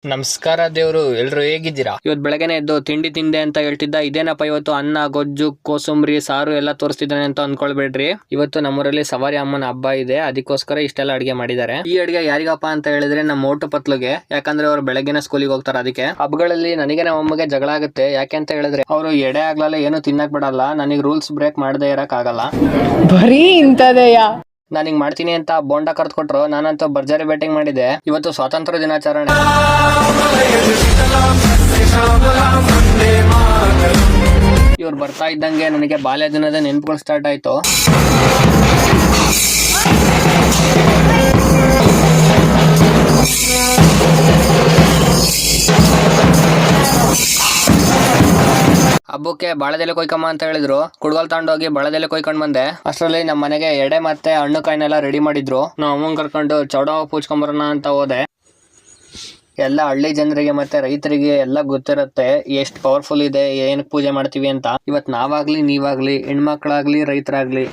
ನಮಸ್ಕಾರ ದೇವ್ರು, ಎಲ್ರು ಹೇಗಿದ್ದೀರಾ? ಇವತ್ತು ಬೆಳಗ್ಗೆನೆ ಎದ್ದು ತಿಂಡಿ ತಿಂದೆ ಅಂತ ಹೇಳ್ತಿದ್ದ. ಇದೇನಪ್ಪ ಇವತ್ತು ಅನ್ನ, ಗೊಜ್ಜು, ಕೋಸಂಬರಿ, ಸಾರು ಎಲ್ಲ ತೋರಿಸ್ತಿದ್ದಾನೆ ಅಂತ ಅನ್ಕೊಳ್ಬೇಡ್ರಿ. ಇವತ್ತು ನಮ್ಮೂರಲ್ಲಿ ಸವಾರಿ ಅಮ್ಮನ ಹಬ್ಬ ಇದೆ, ಅದಕ್ಕೋಸ್ಕರ ಇಷ್ಟೆಲ್ಲ ಅಡಿಗೆ ಮಾಡಿದ್ದಾರೆ. ಈ ಅಡಿಗೆ ಯಾರಿಗಪ್ಪ ಅಂತ ಹೇಳಿದ್ರೆ ನಮ್ಮ ಮೋಟು ಪತ್ಲುಗೆ. ಯಾಕಂದ್ರೆ ಅವ್ರು ಬೆಳಗ್ಗೆನೆ ಸ್ಕೂಲಿಗೆ ಹೋಗ್ತಾರೆ. ಅದಕ್ಕೆ ಹಬ್ಬಗಳಲ್ಲಿ ನನಗೆ ನಮ್ಮ ಅಮ್ಮಗೆ ಜಗಳ ಆಗುತ್ತೆ. ಯಾಕೆ ಅಂತ ಹೇಳಿದ್ರೆ ಅವರು ಎಡೆ ಆಗ್ಲಲ್ಲ ಏನು ತಿನ್ನಕ್ ಬಿಡಲ್ಲ. ನನಗೆ ರೂಲ್ಸ್ ಬ್ರೇಕ್ ಮಾಡದೇ ಇರಕ್ ಆಗಲ್ಲ. ಬರೀ ಇಂತದೆಯಾ? ನಾನು ಹಿಂಗ್ ಮಾಡ್ತೀನಿ ಅಂತ ಬೋಂಡ ಕರ್ದ್ ಕೊಟ್ರು. ನಾನಂತೂ ಭರ್ಜರಿ ಬ್ಯಾಟಿಂಗ್ ಮಾಡಿದ್ದೆ. ಇವತ್ತು ಸ್ವಾತಂತ್ರ್ಯ ದಿನಾಚರಣೆ. ಇವ್ರು ಬರ್ತಾ ಇದ್ದಂಗೆ ನನಗೆ ಬಾಲ್ಯ ದಿನದ ನೆನಪುಗಳು ಸ್ಟಾರ್ಟ್ ಆಯ್ತು. ಹಬ್ಬಕ್ಕೆ ಬಾಳೆದೆಲೆ ಕೊಯ್ಕಮ್ಮ ಅಂತ ಹೇಳಿದ್ರು. ಕುಡ್ಗೋಲ್ ತಗೊಂಡೋಗಿ ಬಾಳೆದೆಲೆ ಕೊಯ್ಕೊಂಡ್ ಬಂದೆ. ಅಷ್ಟರಲ್ಲಿ ನಮ್ಮ ಮನೆಗೆ ಎಡೆ ಮತ್ತೆ ಹಣ್ಣು ಕಾಯಿನೆಲ್ಲ ರೆಡಿ ಮಾಡಿದ್ರು. ನಾವು ಅಮ್ಮನ್ ಕರ್ಕೊಂಡು ಚೌಡವ ಪೂಜ್ಕೊಂಬರೋಣ ಅಂತ ಹೋದೆ. ಎಲ್ಲ ಹಳ್ಳಿ ಜನರಿಗೆ ಮತ್ತೆ ರೈತರಿಗೆ ಎಲ್ಲ ಗೊತ್ತಿರುತ್ತೆ ಎಷ್ಟು ಪವರ್ಫುಲ್ ಇದೆ, ಏನಕ್ಕೆ ಪೂಜೆ ಮಾಡ್ತೀವಿ ಅಂತ. ಇವತ್ತು ನಾವಾಗ್ಲಿ ನೀವಾಗ್ಲಿ ಹೆಣ್ಮಕ್ಳಾಗ್ಲಿ ರೈತರಾಗ್ಲಿ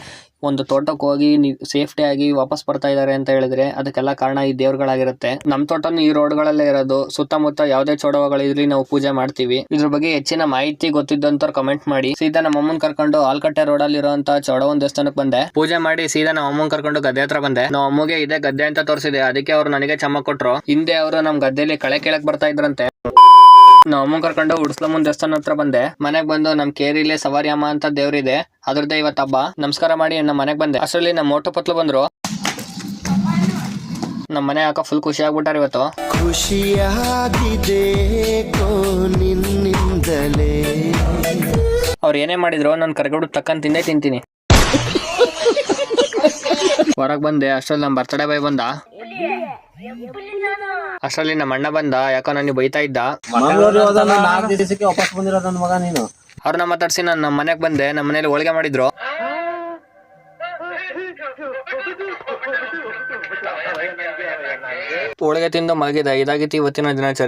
ಒಂದು ತೋಟಕ್ಕೆ ಹೋಗಿ ಸೇಫ್ಟಿ ಆಗಿ ವಾಪಸ್ ಬರ್ತಾ ಇದಾರೆ ಅಂತ ಹೇಳಿದ್ರೆ ಅದಕ್ಕೆಲ್ಲ ಕಾರಣ ಈ ದೇವ್ರುಗಳಾಗಿರುತ್ತೆ. ನಮ್ ತೋಟನು ಈ ರೋಡ್ಗಳಲ್ಲೇ ಇರೋದು. ಸುತ್ತಮುತ್ತ ಯಾವ್ದೇ ಚೌಡವಗಳಿರ್ಲಿ ನಾವು ಪೂಜೆ ಮಾಡ್ತೀವಿ. ಇದ್ರ ಬಗ್ಗೆ ಹೆಚ್ಚಿನ ಮಾಹಿತಿ ಗೊತ್ತಿದ್ದಂತವ್ರು ಕಮೆಂಟ್ ಮಾಡಿ. ಸೀದಾ ನಮ್ಮ ಅಮ್ಮನ್ ಕರ್ಕೊಂಡು ಆಲ್ಕಟ್ಟೆ ರೋಡ್ ಅಲ್ಲಿ ಇರುವಂತ ಚೌಡವನ್ ದೇವಸ್ಥಾನಕ್ಕೆ ಬಂದೆ. ಪೂಜೆ ಮಾಡಿ ಸೀದಾ ನಮ್ಮ ಅಮ್ಮನ್ ಕರ್ಕೊಂಡು ಗದ್ದೆ ಹತ್ರ ಬಂದೆ. ನಮ್ಮ ಅಮ್ಮಗೆ ಇದೇ ಗದ್ದೆ ಅಂತ ತೋರಿಸಿದೆ. ಅದಕ್ಕೆ ಅವ್ರು ನನಗೆ ಚಮ್ಮ ಕೊಟ್ರು. ಹಿಂದೆ ಅವರು ನಮ್ ಗದ್ದೆಲಿ ಕಳೆ ಕೇಳಕ್ ಬರ್ತಾ ಇದ್ರಂತೆ. ನಾವು ಅಮ್ಮನ್ ಕರ್ಕೊಂಡು ಉಡ್ಸ್ಲಮ್ಮನ್ ದೇವಸ್ಥಾನ ಹತ್ರ ಬಂದೆ. ಮನೆಗ್ ಬಂದು ನಮ್ ಕೇರಿಲೆ ಸವಾರಿ ಅಮ್ಮ ಅಂತ ದೇವ್ರಿದೆ, ಅದ್ರದ್ದೇ ಇವತ್ತು ಹಬ್ಬ. ನಮಸ್ಕಾರ ಮಾಡಿ ನಮ್ಮ ಮನೆಗ್ ಬಂದೆ. ಅಷ್ಟರಲ್ಲಿ ನಮ್ಮ ಮೋಟು ಪತ್ಲು ಬಂದ್ರು. ನಮ್ಮ ಮನೆ ಯಾಕ ಫುಲ್ ಖುಷಿ ಆಗ್ಬಿಟ್ಟಾರ ಇವತ್ತು. ಅವ್ರು ಏನೇ ಮಾಡಿದ್ರು ನಾನು ಕರ್ಗಡು ತಕ್ಕಂತ ತಿಂದೇ ತಿಂತೀನಿ. ಹೊರಗ್ ಬಂದೆ. ಅಷ್ಟ್ರಲ್ಲಿ ನಮ್ಮ ಬರ್ತಡೇ ಬಾಯ್ ಬಂದ. ಅಷ್ಟರಲ್ಲಿ ನಮ್ಮ ಅಣ್ಣ ಬಂದ. ಯಾಕೋ ನನಗೆ ಬೈತಾ ಇದ್ದ. ಅವ್ರನ್ನ ಮಾತಾಡ್ಸಿ ನಾನು ನಮ್ಮ ಮನೆಗ್ ಬಂದೆ. ನಮ್ಮ ಮನೇಲಿ ಹೋಳಿಗೆ ಮಾಡಿದ್ರು. ಹೋಳಿಗೆ ತಿಂದು ಮಲಗಿದೆ. ಇದಾಗಿತ್ತು ಇವತ್ತಿನ ದಿನಾಚರಿ.